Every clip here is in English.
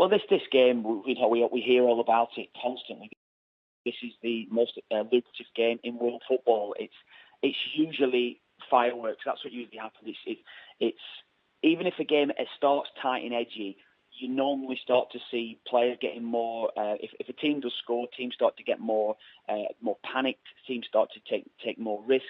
Well, this game, we hear all about it constantly. This is the most lucrative game in world football. It's usually fireworks. That's what usually happens. It's even if a game starts tight and edgy, you normally start to see players getting more. If a team does score, teams start to get more panicked. Teams start to take more risks,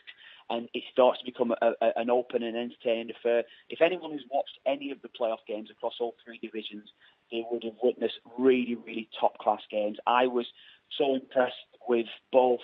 and it starts to become an open and entertaining affair. If anyone who's watched any of the playoff games across all three divisions, they would have witnessed really, really top class games. I was so impressed with both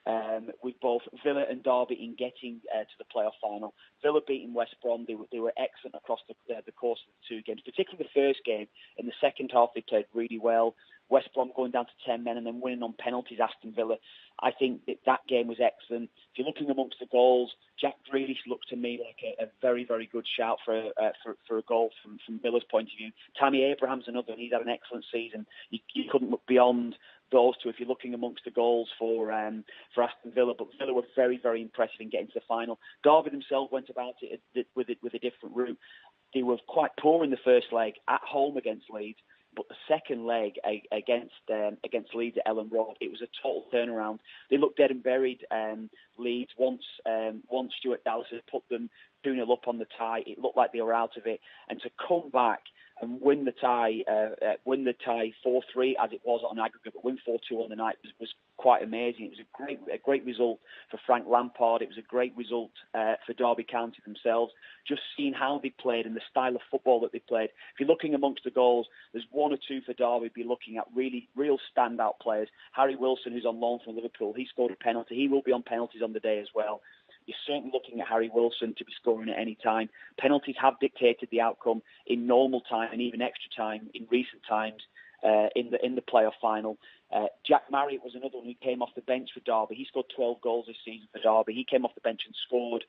Villa and Derby in getting to the playoff final. Villa beating West Brom, they were excellent across the course of the two games, particularly the first game. In the second half, they played really well. West Brom going down to 10 men and then winning on penalties, Aston Villa. I think that game was excellent. If you're looking amongst the goals, Jack Grealish looks to me like a very, very good shout for a goal from Villa's point of view. Tammy Abraham's another, and he's had an excellent season. You couldn't look beyond those two if you're looking amongst the goals for Aston Villa, but Villa were very, very impressive in getting to the final. Derby themselves went about it with a different route. They were quite poor in the first leg at home against Leeds, but the second leg against Leeds at Ellen Road, it was a total turnaround. They looked dead and buried. Leeds once Stuart Dallas had put them 2-0 up on the tie, it looked like they were out of it, and to come back and win the tie 4-3 as it was on aggregate, but win 4-2 on the night was quite amazing. It was a great result for Frank Lampard. It was a great result for Derby County themselves. Just seeing how they played and the style of football that they played. If you're looking amongst the goals, there's one or two for Derby. Be looking at real standout players. Harry Wilson, who's on loan from Liverpool, he scored a penalty. He will be on penalties on the day as well. You're certainly looking at Harry Wilson to be scoring at any time. Penalties have dictated the outcome in normal time and even extra time in recent times in the playoff final. Jack Marriott was another one who came off the bench for Derby. He scored 12 goals this season for Derby. He came off the bench and scored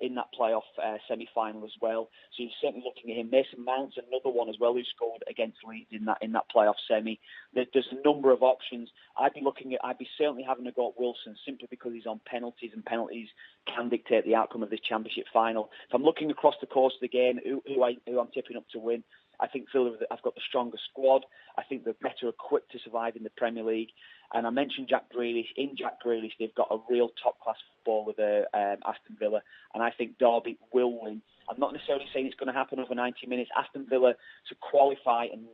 in that playoff semi-final as well. So you're certainly looking at him. Mason Mount's another one as well who scored against Leeds in that playoff semi. There's a number of options. I'd be certainly having a go at Wilson simply because he's on penalties, and penalties can dictate the outcome of this championship final. If I'm looking across the course of the game, who I'm tipping up to win, I think Villa have got the stronger squad. I think they're better equipped to survive in the Premier League. And I mentioned Jack Grealish. In Jack Grealish, they've got a real top-class footballer, Aston Villa, and I think Derby will win. I'm not necessarily saying it's going to happen over 90 minutes. Aston Villa to qualify and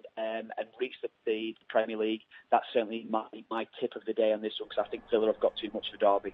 reach the Premier League, that's certainly my tip of the day on this one, because I think Villa have got too much for Derby.